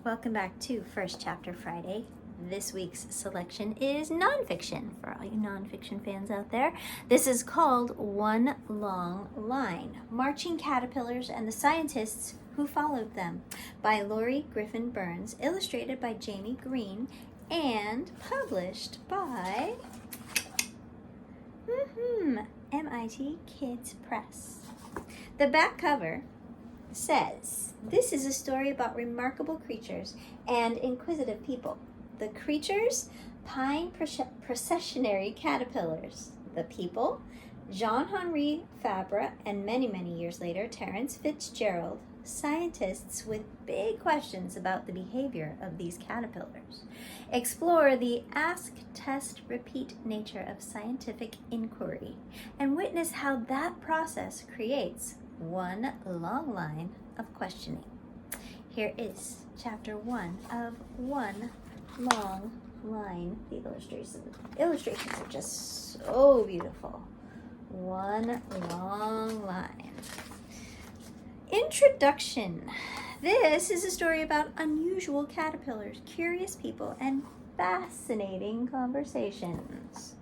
Welcome back to First Chapter Friday. This week's selection is nonfiction for all you nonfiction fans out there. This is called One Long Line, Marching Caterpillars and the Scientists Who Followed Them by Lorre Griffin Burns, illustrated by Jamie Green, and published by MIT Kids Press. The back cover says, "This is a story about remarkable creatures and inquisitive people. The creatures, pine processionary caterpillars. The people, Jean-Henri Fabre, and many years later, Terence Fitzgerald, scientists with big questions about the behavior of these caterpillars. Explore the ask, test, repeat nature of scientific inquiry and witness how that process creates one long line of questioning." Here is chapter 1 of One Long Line. The illustrations are just so beautiful. One Long Line. Introduction. This is a story about unusual caterpillars, curious people, and fascinating conversations.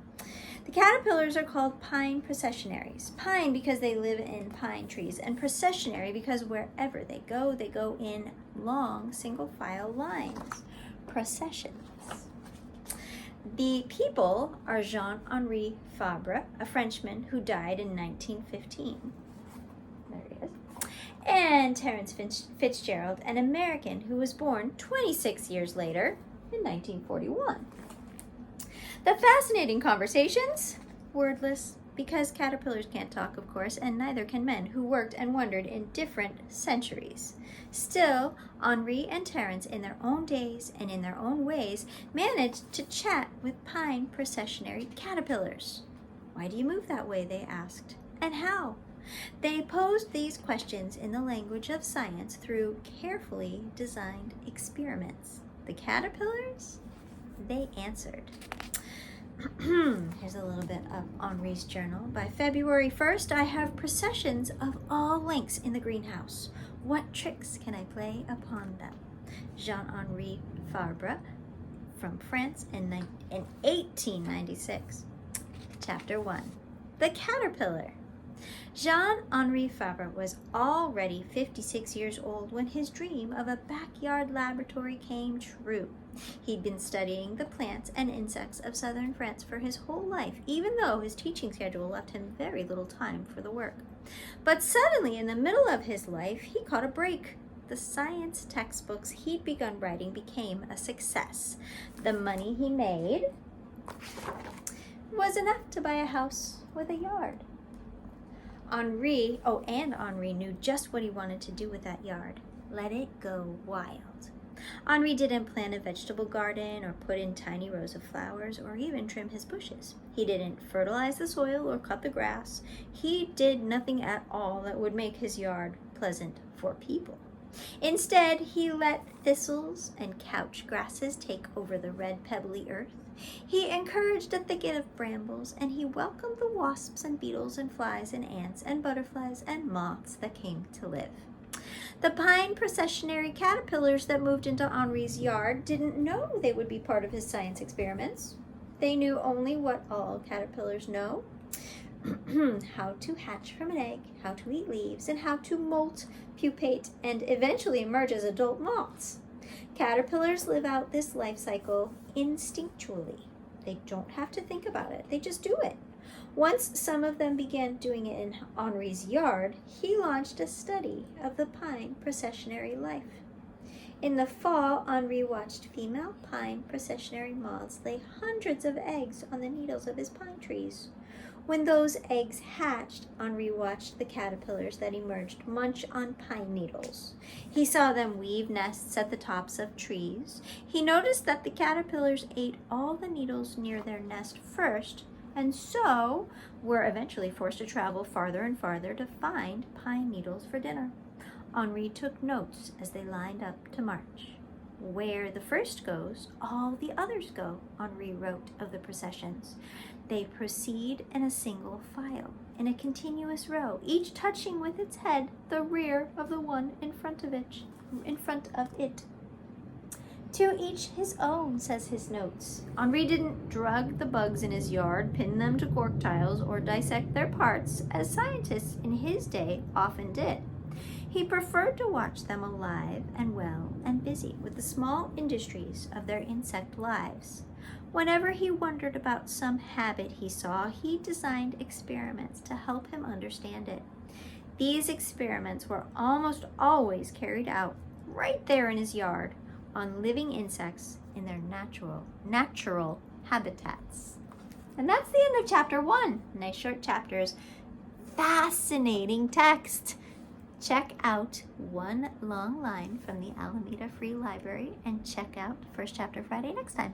The caterpillars are called pine processionaries. Pine because they live in pine trees, and processionary because wherever they go in long single file lines. Processions. The people are Jean-Henri Fabre, a Frenchman who died in 1915. There he is. And Terence Fitzgerald, an American who was born 26 years later in 1941. The fascinating conversations, wordless, because caterpillars can't talk, of course, and neither can men who worked and wondered in different centuries. Still, Henri and Terence, in their own days and in their own ways, managed to chat with pine processionary caterpillars. "Why do you move that way?" they asked. "And how?" They posed these questions in the language of science through carefully designed experiments. The caterpillars, they answered. Here's a little bit of Henri's journal. "By February 1st, I have processions of all lengths in the greenhouse. What tricks can I play upon them?" Jean-Henri Fabre from France in 1896. Chapter 1. The Caterpillar. Jean-Henri Fabre was already 56 years old when his dream of a backyard laboratory came true. He'd been studying the plants and insects of southern France for his whole life, even though his teaching schedule left him very little time for the work. But suddenly, in the middle of his life, he caught a break. The science textbooks he'd begun writing became a success. The money he made was enough to buy a house with a yard. Henri knew just what he wanted to do with that yard. Let it go wild. Henri didn't plant a vegetable garden or put in tiny rows of flowers or even trim his bushes. He didn't fertilize the soil or cut the grass. He did nothing at all that would make his yard pleasant for people. Instead, he let thistles and couch grasses take over the red pebbly earth. He encouraged a thicket of brambles, and he welcomed the wasps and beetles and flies and ants and butterflies and moths that came to live. The pine processionary caterpillars that moved into Henri's yard didn't know they would be part of his science experiments. They knew only what all caterpillars know: how to hatch from an egg, how to eat leaves, and how to molt, pupate, and eventually emerge as adult moths. Caterpillars live out this life cycle instinctually. They don't have to think about it. They just do it. Once some of them began doing it in Henri's yard, he launched a study of the pine processionary life. In the fall, Henri watched female pine processionary moths lay hundreds of eggs on the needles of his pine trees. When those eggs hatched, Henri watched the caterpillars that emerged munch on pine needles. He saw them weave nests at the tops of trees. He noticed that the caterpillars ate all the needles near their nest first, and so were eventually forced to travel farther and farther to find pine needles for dinner. Henri took notes as they lined up to march. "Where the first goes, all the others go," Henri wrote of the processions. "They proceed in a single file, in a continuous row, each touching with its head the rear of the one in front of it. To each his own, says his notes. Henri didn't drug the bugs in his yard, pin them to cork tiles, or dissect their parts, as scientists in his day often did. He preferred to watch them alive and well and busy with the small industries of their insect lives. Whenever he wondered about some habit he saw, he designed experiments to help him understand it. These experiments were almost always carried out right there in his yard on living insects in their natural habitats. And that's the end of chapter 1. Nice short chapters. Fascinating text. Check out One Long Line from the Alameda Free Library and check out First Chapter Friday next time.